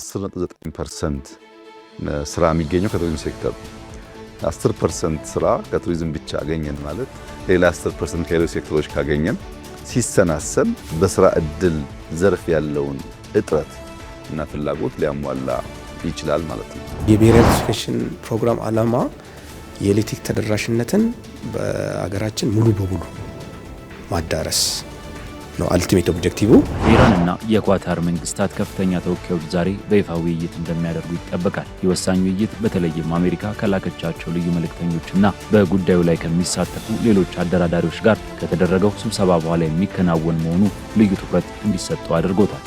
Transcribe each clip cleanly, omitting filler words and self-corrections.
10.9% ስራ የሚገኘው ከቱሪዝም ሴክተር ነው። 10% ስራ ከቱሪዝም ብቻ አገኘን ማለት ሌላ 10% ከሌሎች ሴክተሮች ካገኘን ሲሰናሰል በስራ እድል ዘርፍ ያለውን እጥረት እና ፍላጎት ሊያሟላ ይችላል ማለት ነው። የብሔራዊ ኤሌክትሪፊኬሽን ፕሮግራም ዓላማ የኤሌክትሪክ ተደራሽነትን በአገራችን ሙሉ በሙሉ ማዳረስ ነው አልቲሜት ኦብጀክቲቭ። ኢራንና የኳታር መንግስታት ከፍተኛ ተወካዮች ዛሬ በይፋ ውይይት እንደሚያደርጉ ይጠበቃል። የወሳኝ ውይይት በተለይም አሜሪካ ከላከቻቸው ልዩ መልእክተኞችና በጉዳዩ ላይ ከሚሳተፉ ሌሎች አደራዳሪዎች ጋር ከተደረገው ስብሰባ በኋላ የሚከናወን መሆኑ ልዩ ትኩረት እንዲሰጠው አድርጎታል።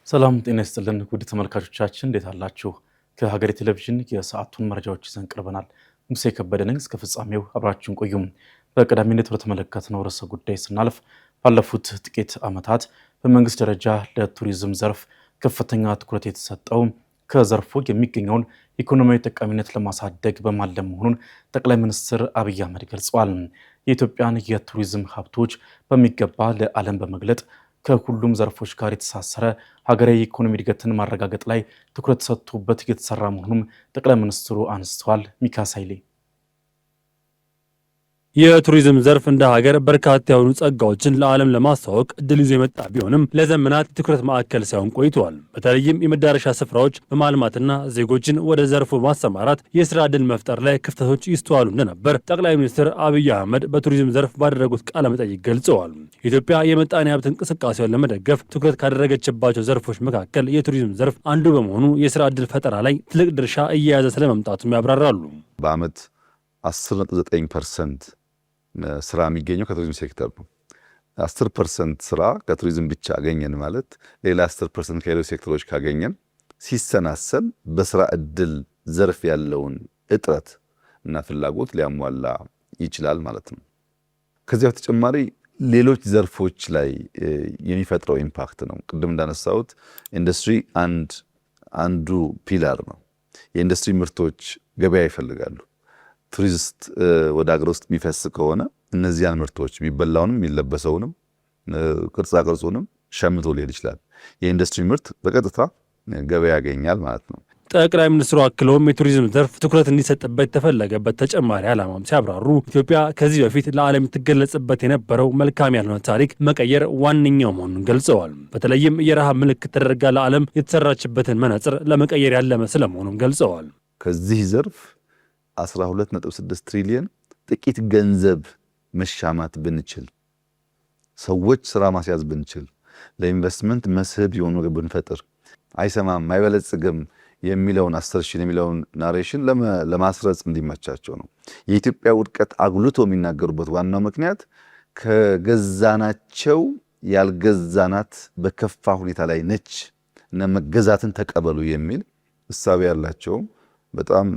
ሰላም ጤና ይስጥልን ውድ ተመልካቾቻችን እንዴት አላችሁ? ከሀገሬ ቴሌቪዥን የሰዓቱን መረጃዎች ይዘን ቀርበናል። ሙሴ ከበደ ነኝ። እስከ ፍጻሜው አብራችሁን ቆዩም። በቀዳሚነት በተመለከትነው ርዕሰ ጉዳይ ስናልፍ ባለፉት ጥቂት ዓመታት በመንግስት ደረጃ ለቱሪዝም ዘርፍ ከፍተኛ ትኩረት የተሰጠው ከዘርፉ የሚገኘውን ኢኮኖሚያዊ ጠቃሚነት ለማሳደግ በማለም መሆኑን ጠቅላይ ሚኒስትር አብይ አህመድ ገልጸዋል። የኢትዮጵያን የቱሪዝም ሀብቶች በሚገባ ለዓለም በመግለጥ ከሁሉም ዘርፎች ጋር የተሳሰረ ሀገራዊ ኢኮኖሚ እድገትን ማረጋገጥ ላይ ትኩረት ሰጥቶበት እየተሰራ መሆኑን ጠቅላይ ሚኒስትሩ አንስተዋል። ሚካኤል ኃይሌ የቱሪዝም ዘርፍ እንደ ሀገር በርካታ የሆኑ ጸጋዎችን ለዓለም ለማስተዋወቅ እድል ይዞ የመጣ ቢሆንም ለዘመናት ትኩረት ማዕከል ሳይሆን ቆይተዋል። በተለይም የመዳረሻ ስፍራዎች በማልማትና ዜጎችን ወደ ዘርፉ ማሰማራት የስራ ዕድል መፍጠር ላይ ክፍተቶች ይስተዋሉ እንደነበር ጠቅላይ ሚኒስትር አብይ አህመድ በቱሪዝም ዘርፍ ባደረጉት ቃለ መጠይቅ ገልጸዋል። ኢትዮጵያ የምጣኔ ሀብት እንቅስቃሴውን ለመደገፍ ትኩረት ካደረገችባቸው ዘርፎች መካከል የቱሪዝም ዘርፍ አንዱ በመሆኑ የስራ ዕድል ፈጠራ ላይ ትልቅ ድርሻ እየያዘ ስለመምጣቱም ያብራራሉ። በአመት 10.9% ስራ የሚገኘው ከቱሪዝም ሴክተር ነው። 10% ስራ ከቱሪዝም ብቻ አገኘን ማለት ሌላ 10% ከሌሎች ሴክተሮች ካገኘን ሲሰናሰል በስራ እድል ዘርፍ ያለውን እጥረት እና ፍላጎት ሊያሟላ ይችላል ማለት ነው። ከዚያ በተጨማሪ ሌሎች ዘርፎች ላይ የሚፈጥረው ኢምፓክት ነው። ቅድም እንዳነሳሁት ኢንዱስትሪ አንዱ ፒላር ነው። የኢንዱስትሪ ምርቶች ገበያ ይፈልጋሉ። ቱሪስት ወደ ሀገር ውስጥ የሚፈስ ከሆነ እነዚያን ምርቶች የሚበላውንም የሚለበሰውንም ቅርጻ ቅርጹንም ሸምቶ ሊሄድ ይችላል። የኢንዱስትሪ ምርት በቀጥታ ገበያ ያገኛል ማለት ነው። ጠቅላይ ሚኒስትሩ አክለውም የቱሪዝም ዘርፍ ትኩረት እንዲሰጥበት የተፈለገበት ተጨማሪ ዓላማም ሲያብራሩ ኢትዮጵያ ከዚህ በፊት ለዓለም የምትገለጽበት የነበረው መልካም ያልሆነ ታሪክ መቀየር ዋነኛው መሆኑን ገልጸዋል። በተለይም የረሃብ ምልክት ተደርጋ ለዓለም የተሰራችበትን መነጽር ለመቀየር ያለመ ስለመሆኑም ገልጸዋል። ከዚህ ዘርፍ 12.6 ትሪሊየን ጥቂት ገንዘብ መሻማት ብንችል፣ ሰዎች ስራ ማስያዝ ብንችል፣ ለኢንቨስትመንት መስህብ የሆኑ ብንፈጥር፣ አይሰማም አይበለጽግም የሚለውን አሰርሽን የሚለውን ናሬሽን ለማስረጽ እንዲመቻቸው ነው። የኢትዮጵያ ውድቀት አጉልቶ የሚናገሩበት ዋናው ምክንያት ከገዛናቸው ያልገዛናት በከፋ ሁኔታ ላይ ነች እና መገዛትን ተቀበሉ የሚል እሳቤ ያላቸው በጣም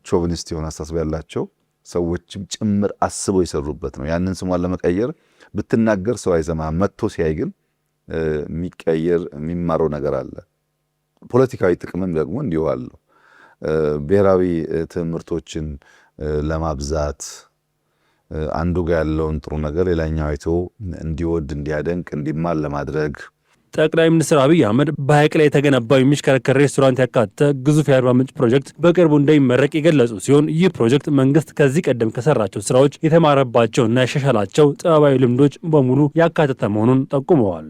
ቾቪኒስት የሆነ አስተሳሰብ ያላቸው ሰዎችም ጭምር አስበው የሰሩበት ነው። ያንን ስሟን ለመቀየር ብትናገር ሰው አይሰማም። መጥቶ ሲያይ ግን የሚቀየር የሚማረው ነገር አለ። ፖለቲካዊ ጥቅምም ደግሞ እንዲሁ አለው። ብሔራዊ ትምህርቶችን ለማብዛት አንዱ ጋር ያለውን ጥሩ ነገር ሌላኛው አይቶ እንዲወድ፣ እንዲያደንቅ፣ እንዲማር ለማድረግ ጠቅላይ ሚኒስትር አብይ አህመድ በሐይቅ ላይ የተገነባው የሚሽከረከር ሬስቶራንት ያካተተ ግዙፍ የአርባ ምንጭ ፕሮጀክት በቅርቡ እንደሚመረቅ የገለጹ ሲሆን ይህ ፕሮጀክት መንግስት ከዚህ ቀደም ከሰራቸው ስራዎች የተማረባቸውና ያሻሻላቸው ጥበባዊ ልምዶች በሙሉ ያካተተ መሆኑን ጠቁመዋል።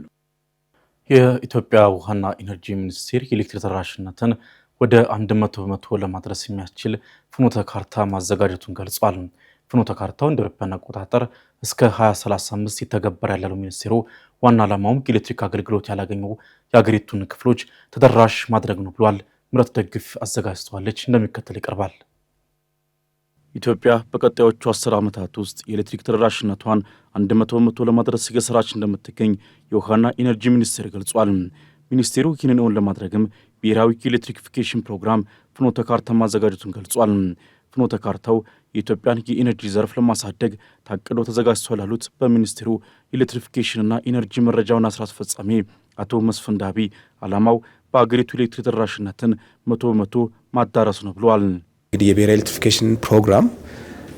የኢትዮጵያ ውሃና ኢነርጂ ሚኒስቴር የኤሌክትሪክ ተደራሽነትን ወደ 100% ለማድረስ የሚያስችል ፍኖተ ካርታ ማዘጋጀቱን ገልጿል። ፍኖተ ካርታው እንደ አውሮፓውያን አቆጣጠር እስከ 2035 ይተገበራል ያለው ሚኒስቴሩ ዋና ዓላማውም የኤሌክትሪክ አገልግሎት ያላገኙ የሀገሪቱን ክፍሎች ተደራሽ ማድረግ ነው ብሏል። ምረት ደግፍ አዘጋጅተዋለች፣ እንደሚከተል ይቀርባል። ኢትዮጵያ በቀጣዮቹ 10 ዓመታት ውስጥ የኤሌክትሪክ ተደራሽነቷን 100% ለማድረስ እየሰራች እንደምትገኝ የውሃና ኢነርጂ ሚኒስቴር ገልጿል። ሚኒስቴሩ ይህንን እውን ለማድረግም ብሔራዊ የኤሌክትሪፊኬሽን ፕሮግራም ፍኖተ ካርታ ማዘጋጀቱን ገልጿል። ፍኖተ ካርታው የኢትዮጵያን የኢነርጂ ዘርፍ ለማሳደግ ታቅዶ ተዘጋጅቷል ያሉት በሚኒስቴሩ የኤሌክትሪፊኬሽንና ኢነርጂ መረጃ ዋና ስራ አስፈጻሚ አቶ መስፍን ዳቢ ዓላማው በአገሪቱ ኤሌክትሪክ ተደራሽነትን 100% ማዳረስ ነው ብለዋል። እንግዲህ የብሔራዊ ኤሌክትሪፊኬሽን ፕሮግራም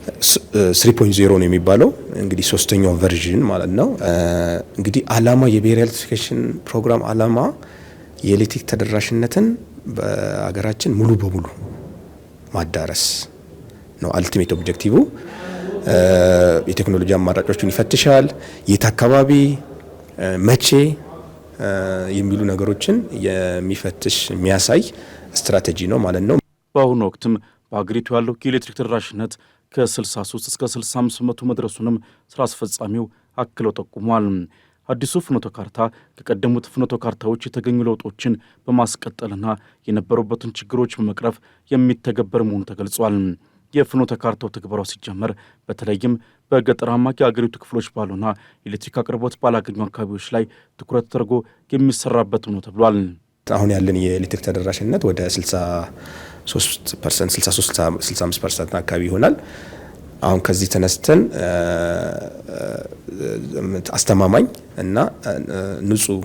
3.0 ነው የሚባለው እንግዲህ ሶስተኛው ቨርዥን ማለት ነው። እንግዲህ አላማ የብሔራዊ ኤሌክትሪፊኬሽን ፕሮግራም አላማ የኤሌክትሪክ ተደራሽነትን በአገራችን ሙሉ በሙሉ ማዳረስ ነው። አልቲሜት ኦብጀክቲቭ የቴክኖሎጂ አማራጮችን ይፈትሻል። የት አካባቢ መቼ የሚሉ ነገሮችን የሚፈትሽ የሚያሳይ ስትራቴጂ ነው ማለት ነው። በአሁኑ ወቅትም በአገሪቱ ያለው የኤሌክትሪክ ተደራሽነት ከ63 እስከ 65 በመቶ መድረሱንም ስራ አስፈጻሚው አክለው ጠቁሟል። አዲሱ ፍኖተ ካርታ ከቀደሙት ፍኖተ ካርታዎች የተገኙ ለውጦችን በማስቀጠልና የነበሩበትን ችግሮች በመቅረፍ የሚተገበር መሆኑ ተገልጿል። የፍኖተ ካርታው ትግበራው ሲጀመር በተለይም በገጠራማ የአገሪቱ ክፍሎች ባሉና ኤሌክትሪክ አቅርቦት ባላገኙ አካባቢዎች ላይ ትኩረት ተደርጎ የሚሰራበት ነው ተብሏል። አሁን ያለን የኤሌክትሪክ ተደራሽነት ወደ 63-65% አካባቢ ይሆናል። አሁን ከዚህ ተነስተን አስተማማኝ እና ንጹህ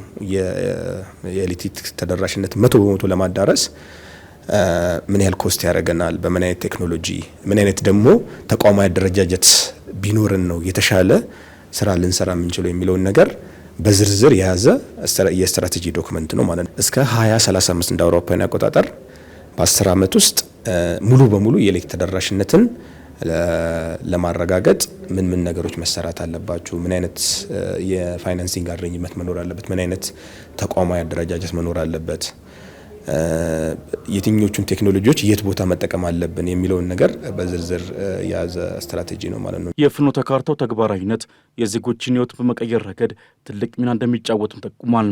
የኤሌክትሪክ ተደራሽነት 100% ለማዳረስ ምን ያህል ኮስት ያደርገናል፣ በምን አይነት ቴክኖሎጂ፣ ምን አይነት ደግሞ ተቋማዊ አደረጃጀት ቢኖርን ነው የተሻለ ስራ ልንሰራ የምንችለው የሚለውን ነገር በዝርዝር የያዘ የስትራቴጂ ዶክመንት ነው ማለት ነው። እስከ 2035 እንደ አውሮፓውያን አቆጣጠር በ10 ዓመት ውስጥ ሙሉ በሙሉ የኤሌክትሪክ ተደራሽነትን ለማረጋገጥ ምን ነገሮች መሰራት አለባቸው፣ ምን አይነት የፋይናንሲንግ አሬንጅመንት መኖር አለበት፣ ምን አይነት ተቋማዊ አደረጃጀት መኖር አለበት፣ የትኞቹን ቴክኖሎጂዎች የት ቦታ መጠቀም አለብን የሚለውን ነገር በዝርዝር የያዘ ስትራቴጂ ነው ማለት ነው። የፍኖተ ካርታው ተግባራዊነት የዜጎችን ሕይወት በመቀየር ረገድ ትልቅ ሚና እንደሚጫወትም ጠቁሟል።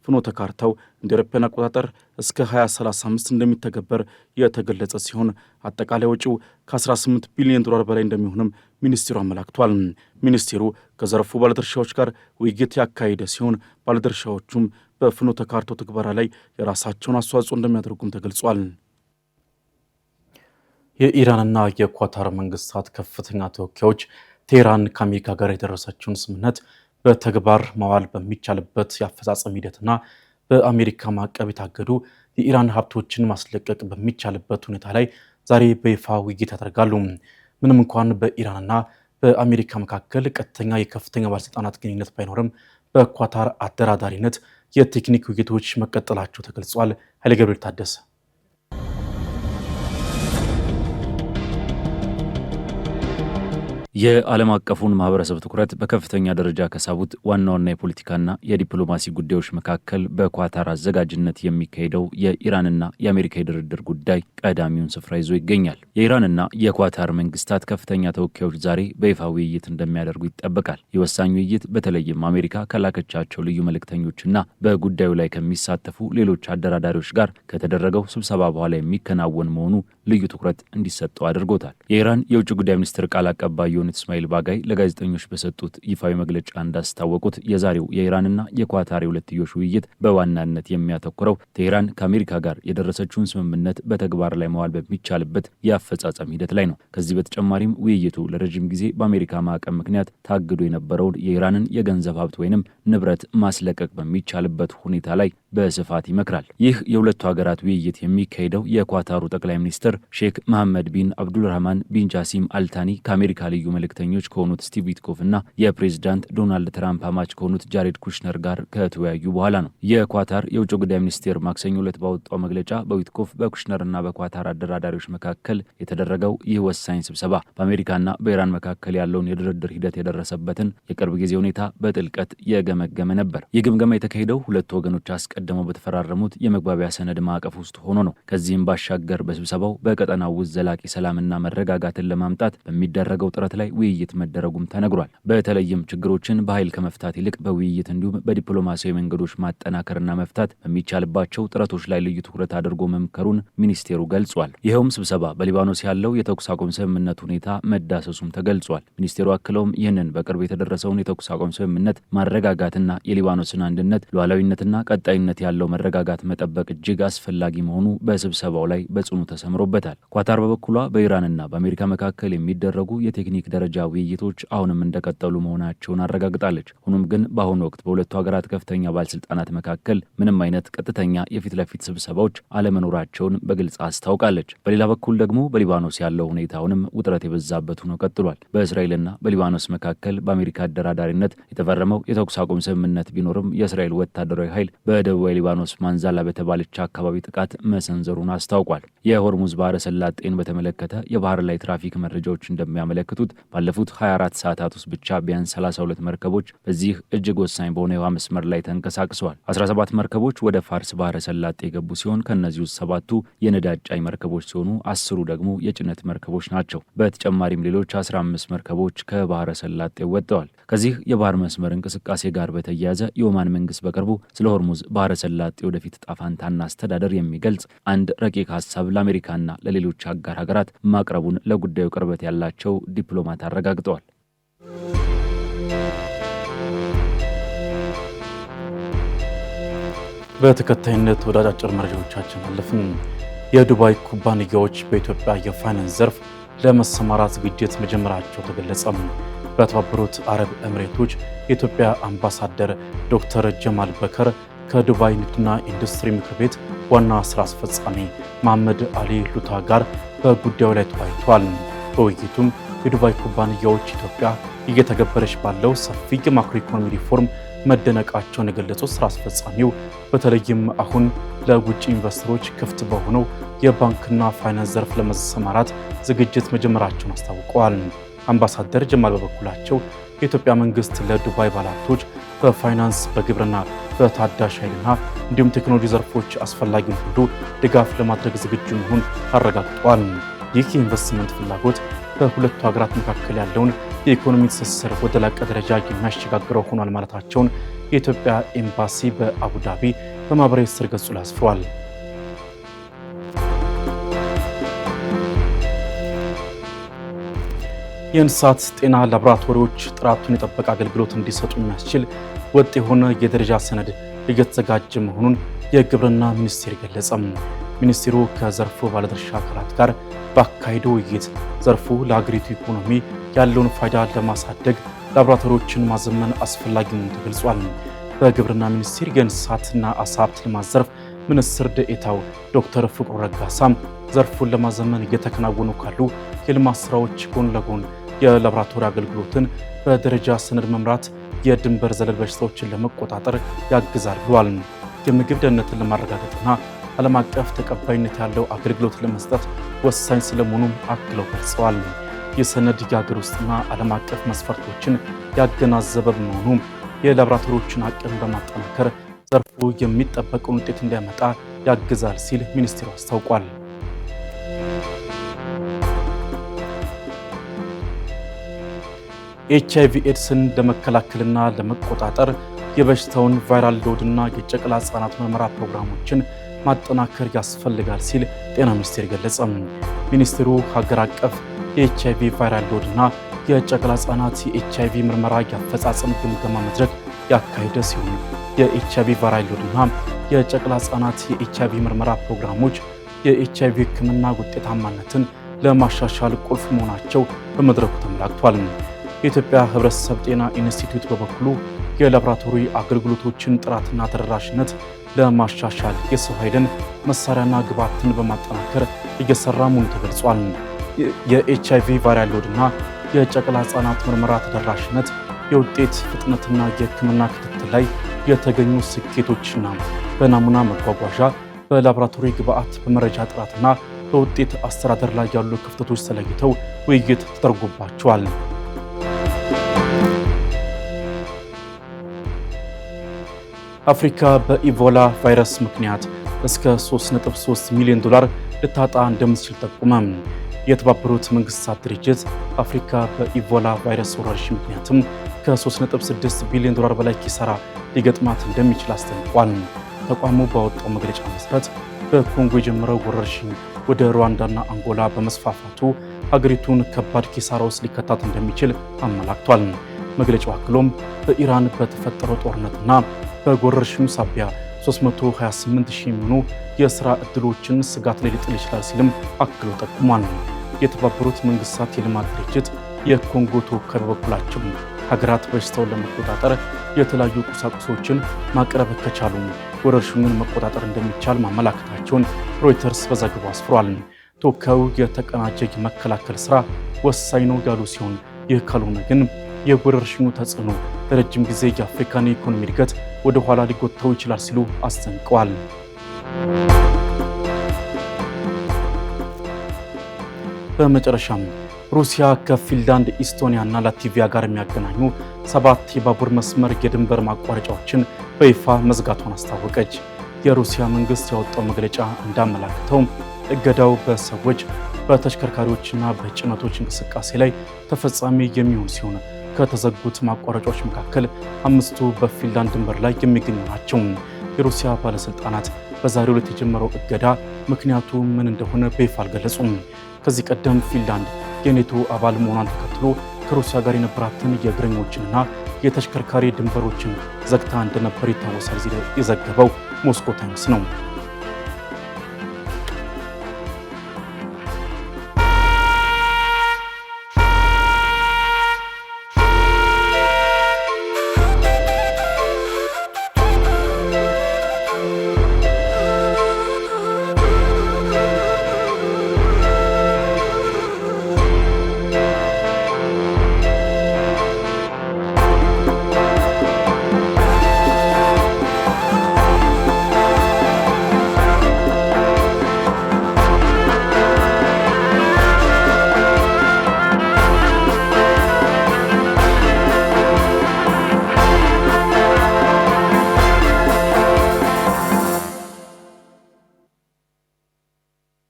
ፍኖተ ካርታው እንደ አውሮፓውያን አቆጣጠር እስከ 2035 እንደሚተገበር የተገለጸ ሲሆን አጠቃላይ ወጪው ከ18 ቢሊዮን ዶላር በላይ እንደሚሆንም ሚኒስቴሩ አመላክቷል። ሚኒስቴሩ ከዘርፉ ባለድርሻዎች ጋር ውይይት ያካሄደ ሲሆን ባለድርሻዎቹም በፍኖተ ካርታው ትግበራ ላይ የራሳቸውን አስተዋጽኦ እንደሚያደርጉም ተገልጿል። የኢራንና የኳታር መንግስታት ከፍተኛ ተወካዮች ቴህራን ከአሜሪካ ጋር የደረሰችውን ስምምነት በተግባር ማዋል በሚቻልበት የአፈጻጸም ሂደትና በአሜሪካ ማዕቀብ የታገዱ የኢራን ሀብቶችን ማስለቀቅ በሚቻልበት ሁኔታ ላይ ዛሬ በይፋ ውይይት ያደርጋሉ። ምንም እንኳን በኢራንና በአሜሪካ መካከል ቀጥተኛ የከፍተኛ ባለስልጣናት ግንኙነት ባይኖርም በኳታር አደራዳሪነት የቴክኒክ ውይይቶች መቀጠላቸው ተገልጿል። ኃይለ ገብርኤል ታደሰ የዓለም አቀፉን ማህበረሰብ ትኩረት በከፍተኛ ደረጃ ከሳቡት ዋና ዋና የፖለቲካና የዲፕሎማሲ ጉዳዮች መካከል በኳታር አዘጋጅነት የሚካሄደው የኢራንና የአሜሪካ የድርድር ጉዳይ ቀዳሚውን ስፍራ ይዞ ይገኛል። የኢራንና የኳታር መንግስታት ከፍተኛ ተወካዮች ዛሬ በይፋ ውይይት እንደሚያደርጉ ይጠበቃል። የወሳኝ ውይይት በተለይም አሜሪካ ከላከቻቸው ልዩ መልእክተኞችና በጉዳዩ ላይ ከሚሳተፉ ሌሎች አደራዳሪዎች ጋር ከተደረገው ስብሰባ በኋላ የሚከናወን መሆኑ ልዩ ትኩረት እንዲሰጠው አድርጎታል። የኢራን የውጭ ጉዳይ ሚኒስትር ቃል አቀባይ እስማኤል ባጋይ ለጋዜጠኞች በሰጡት ይፋዊ መግለጫ እንዳስታወቁት የዛሬው የኢራንና የኳታር የሁለትዮሽ ውይይት በዋናነት የሚያተኩረው ቴህራን ከአሜሪካ ጋር የደረሰችውን ስምምነት በተግባር ላይ መዋል በሚቻልበት የአፈጻጸም ሂደት ላይ ነው። ከዚህ በተጨማሪም ውይይቱ ለረጅም ጊዜ በአሜሪካ ማዕቀብ ምክንያት ታግዶ የነበረውን የኢራንን የገንዘብ ሀብት ወይንም ንብረት ማስለቀቅ በሚቻልበት ሁኔታ ላይ በስፋት ይመክራል። ይህ የሁለቱ ሀገራት ውይይት የሚካሄደው የኳታሩ ጠቅላይ ሚኒስትር ሼክ መሐመድ ቢን አብዱልራህማን ቢን ጃሲም አልታኒ ከአሜሪካ ልዩ መልእክተኞች ከሆኑት ስቲቭ ዊትኮፍ እና የፕሬዝዳንት ዶናልድ ትራምፕ አማች ከሆኑት ጃሬድ ኩሽነር ጋር ከተወያዩ በኋላ ነው። የኳታር የውጭ ጉዳይ ሚኒስቴር ማክሰኞ ዕለት ባወጣው መግለጫ በዊትኮፍ በኩሽነር እና በኳታር አደራዳሪዎች መካከል የተደረገው ይህ ወሳኝ ስብሰባ በአሜሪካና በኢራን መካከል ያለውን የድርድር ሂደት የደረሰበትን የቅርብ ጊዜ ሁኔታ በጥልቀት የገመገመ ነበር። ይህ ግምገማ የተካሄደው ሁለቱ ወገኖች አስቀድመው በተፈራረሙት የመግባቢያ ሰነድ ማዕቀፍ ውስጥ ሆኖ ነው። ከዚህም ባሻገር በስብሰባው በቀጠናው ውስጥ ዘላቂ ሰላምና መረጋጋትን ለማምጣት በሚደረገው ጥረት ላይ ውይይት መደረጉም ተነግሯል። በተለይም ችግሮችን በኃይል ከመፍታት ይልቅ በውይይት እንዲሁም በዲፕሎማሲያዊ መንገዶች ማጠናከርና መፍታት በሚቻልባቸው ጥረቶች ላይ ልዩ ትኩረት አድርጎ መምከሩን ሚኒስቴሩ ገልጿል። ይኸውም ስብሰባ በሊባኖስ ያለው የተኩስ አቁም ስምምነት ሁኔታ መዳሰሱም ተገልጿል። ሚኒስቴሩ አክለውም ይህንን በቅርብ የተደረሰውን የተኩስ አቁም ስምምነት ማረጋጋትና የሊባኖስን አንድነት ሉዓላዊነትና ቀጣይነት ያለው መረጋጋት መጠበቅ እጅግ አስፈላጊ መሆኑ በስብሰባው ላይ በጽኑ ተሰምሮበታል። ኳታር በበኩሏ በኢራንና በአሜሪካ መካከል የሚደረጉ የቴክኒክ ደረጃ ውይይቶች አሁንም እንደቀጠሉ መሆናቸውን አረጋግጣለች። ሆኖም ግን በአሁኑ ወቅት በሁለቱ ሀገራት ከፍተኛ ባለስልጣናት መካከል ምንም አይነት ቀጥተኛ የፊት ለፊት ስብሰባዎች አለመኖራቸውን በግልጽ አስታውቃለች። በሌላ በኩል ደግሞ በሊባኖስ ያለው ሁኔታውንም ውጥረት የበዛበት ሆኖ ቀጥሏል። በእስራኤልና በሊባኖስ መካከል በአሜሪካ አደራዳሪነት የተፈረመው የተኩስ አቁም ስምምነት ቢኖርም የእስራኤል ወታደራዊ ኃይል በደቡባዊ ሊባኖስ ማንዛላ በተባለች አካባቢ ጥቃት መሰንዘሩን አስታውቋል። የሆርሙዝ ባህረ ሰላጤን በተመለከተ የባህር ላይ ትራፊክ መረጃዎች እንደሚያመለክቱት ባለፉት 24 ሰዓታት ውስጥ ብቻ ቢያንስ 32 መርከቦች በዚህ እጅግ ወሳኝ በሆነ የውሃ መስመር ላይ ተንቀሳቅሰዋል። 17 መርከቦች ወደ ፋርስ ባህረ ሰላጤ የገቡ ሲሆን ከእነዚህ ውስጥ 7ቱ የነዳጅ ጫኝ መርከቦች ሲሆኑ 10ሩ ደግሞ የጭነት መርከቦች ናቸው። በተጨማሪም ሌሎች 15 መርከቦች ከባህረ ሰላጤ ወጥተዋል። ከዚህ የባህር መስመር እንቅስቃሴ ጋር በተያያዘ የኦማን መንግስት በቅርቡ ስለ ሆርሙዝ ባህረ ሰላጤ ወደፊት ዕጣ ፈንታና አስተዳደር የሚገልጽ አንድ ረቂቅ ሀሳብ ለአሜሪካና ለሌሎች አጋር ሀገራት ማቅረቡን ለጉዳዩ ቅርበት ያላቸው ዲፕሎማት አረጋግጠዋል። በተከታይነት ወደ አጫጭር መረጃዎቻችን አለፍን። የዱባይ ኩባንያዎች በኢትዮጵያ የፋይናንስ ዘርፍ ለመሰማራት ዝግጅት መጀመራቸው ተገለጸ። በተባበሩት አረብ ኤምሬቶች የኢትዮጵያ አምባሳደር ዶክተር ጀማል በከር ከዱባይ ንግድና ኢንዱስትሪ ምክር ቤት ዋና ስራ አስፈጻሚ መሐመድ አሊ ሉታ ጋር በጉዳዩ ላይ ተወያይተዋል። በውይይቱም የዱባይ ኩባንያዎች ኢትዮጵያ እየተገበረች ባለው ሰፊ የማክሮ ኢኮኖሚ ሪፎርም መደነቃቸውን የገለጹት ስራ አስፈጻሚው በተለይም አሁን ለውጭ ኢንቨስተሮች ክፍት በሆነው የባንክና ፋይናንስ ዘርፍ ለመሰማራት ዝግጅት መጀመራቸውን አስታውቀዋል። አምባሳደር ጀማል በበኩላቸው የኢትዮጵያ መንግስት ለዱባይ ባለሀብቶች በፋይናንስ፣ በግብርና፣ በታዳሽ ኃይልና እንዲሁም ቴክኖሎጂ ዘርፎች አስፈላጊውን ሁሉ ድጋፍ ለማድረግ ዝግጁ መሆኑን አረጋግጠዋል። ይህ የኢንቨስትመንት ፍላጎት በሁለቱ ሀገራት መካከል ያለውን የኢኮኖሚ ትስስር ወደ ላቀ ደረጃ የሚያሸጋግረው ሆኗል ማለታቸውን የኢትዮጵያ ኤምባሲ በአቡዳቢ በማህበራዊ ትስስር ገጹ ላይ አስፍሯል። የእንስሳት ጤና ላቦራቶሪዎች ጥራቱን የጠበቀ አገልግሎት እንዲሰጡ የሚያስችል ወጥ የሆነ የደረጃ ሰነድ እየተዘጋጀ መሆኑን የግብርና ሚኒስቴር ገለጸ። ሚኒስቴሩ ከዘርፉ ባለድርሻ አካላት ጋር ባካሄደው ውይይት ዘርፉ ለሀገሪቱ ኢኮኖሚ ያለውን ፋይዳ ለማሳደግ ላቦራቶሪዎችን ማዘመን አስፈላጊ መሆኑን ተገልጿል። በግብርና ሚኒስቴር የእንስሳትና ዓሳ ሀብት ልማት ዘርፍ ሚኒስትር ደኤታው ዶክተር ፍቅሩ ረጋሳም ዘርፉን ለማዘመን እየተከናወኑ ካሉ የልማት ስራዎች ጎን ለጎን የላቦራቶሪ አገልግሎትን በደረጃ ሰነድ መምራት የድንበር ዘለል በሽታዎችን ለመቆጣጠር ያግዛል ብሏል። የምግብ ደህንነትን ለማረጋገጥና ዓለም አቀፍ ተቀባይነት ያለው አገልግሎት ለመስጠት ወሳኝ ስለመሆኑም አክለው ገልጸዋል። የሰነድ የሀገር ውስጥና ዓለም አቀፍ መስፈርቶችን ያገናዘበ በመሆኑ የላቦራቶሪዎችን አቅም በማጠናከር ዘርፉ የሚጠበቀውን ውጤት እንዲያመጣ ያግዛል ሲል ሚኒስቴሩ አስታውቋል። ኤችአይቪ ኤድስን ለመከላከልና ለመቆጣጠር የበሽታውን ቫይራል ሎድና የጨቅላ ህጻናት ምርመራ ፕሮግራሞችን ማጠናከር ያስፈልጋል ሲል ጤና ሚኒስቴር ገለጸ። ሚኒስቴሩ ሀገር አቀፍ የኤችአይቪ ቫይራል ሎድና የጨቅላ ህጻናት የኤችአይቪ ምርመራ የአፈጻጸም ግምገማ መድረክ ያካሄደ ሲሆን የኤችአይቪ ቫይራል ሎድና የጨቅላ ህጻናት የኤችአይቪ ምርመራ ፕሮግራሞች የኤችአይቪ ሕክምና ውጤታማነትን ለማሻሻል ቁልፍ መሆናቸው በመድረኩ ተመላክቷል። የኢትዮጵያ ህብረተሰብ ጤና ኢንስቲትዩት በበኩሉ የላቦራቶሪ አገልግሎቶችን ጥራትና ተደራሽነት ለማሻሻል የሰው ኃይልን መሳሪያና ግብዓትን በማጠናከር እየሰራ መሆኑ ተገልጿል። የኤችአይቪ ቫይራል ሎድና የጨቅላ ህጻናት ምርመራ ተደራሽነት የውጤት ፍጥነትና የህክምና ክትትል ላይ የተገኙ ስኬቶችና በናሙና መጓጓዣ፣ በላቦራቶሪ ግብዓት፣ በመረጃ ጥራትና በውጤት አስተዳደር ላይ ያሉ ክፍተቶች ተለይተው ውይይት ተደርጎባቸዋል። አፍሪካ በኢቦላ ቫይረስ ምክንያት እስከ 3.3 ሚሊዮን ዶላር ልታጣ እንደምትችል ጠቁመ። የተባበሩት መንግስታት ድርጅት አፍሪካ በኢቦላ ቫይረስ ወረርሽኝ ምክንያትም ከ3.6 ቢሊዮን ዶላር በላይ ኪሳራ ሊገጥማት እንደሚችል አስጠንቅቋል። ተቋሙ ባወጣው መግለጫ መሰረት በኮንጎ የጀመረው ወረርሽኝ ወደ ሩዋንዳና አንጎላ በመስፋፋቱ ሀገሪቱን ከባድ ኪሳራ ውስጥ ሊከታት እንደሚችል አመላክቷል። መግለጫው አክሎም በኢራን በተፈጠረው ጦርነትና በወረርሽኙ ሳቢያ 328,000 የሚሆኑ የሥራ ዕድሎችን ስጋት ላይ ሊጥል ይችላል ሲልም አክሎ ጠቁሟል። የተባበሩት መንግስታት የልማት ድርጅት የኮንጎ ተወካይ በበኩላቸው ሀገራት በሽታውን ለመቆጣጠር የተለያዩ ቁሳቁሶችን ማቅረብ ከቻሉ ወረርሽኙን መቆጣጠር እንደሚቻል ማመላከታቸውን ሮይተርስ በዘገባው አስፍሯል። ተወካዩ የተቀናጀ የመከላከል ስራ ወሳኝ ነው ያሉ ሲሆን ይህ ካልሆነ ግን የወረርሽኙ ተጽዕኖ ለረጅም ጊዜ የአፍሪካን የኢኮኖሚ እድገት ወደ ኋላ ሊጎተው ይችላል ሲሉ አስጠንቅቀዋል። በመጨረሻም ሩሲያ ከፊንላንድ፣ ኢስቶኒያ እና ላትቪያ ጋር የሚያገናኙ 7 የባቡር መስመር የድንበር ማቋረጫዎችን በይፋ መዝጋቷን አስታወቀች። የሩሲያ መንግስት ያወጣው መግለጫ እንዳመላከተው እገዳው በሰዎች በተሽከርካሪዎችና በጭነቶች እንቅስቃሴ ላይ ተፈጻሚ የሚሆን ሲሆን ከተዘጉት ማቋረጫዎች መካከል 5ቱ በፊንላንድ ድንበር ላይ የሚገኙ ናቸው። የሩሲያ ባለስልጣናት በዛሬው ዕለት የጀመረው እገዳ ምክንያቱ ምን እንደሆነ በይፋ አልገለጹም። ከዚህ ቀደም ፊንላንድ የኔቶ አባል መሆኗን ተከትሎ ከሩሲያ ጋር የነበራትን የእግረኞችንና የተሽከርካሪ ድንበሮችን ዘግታ እንደነበር ይታወሳል። የዘገበው ሞስኮ ታይምስ ነው።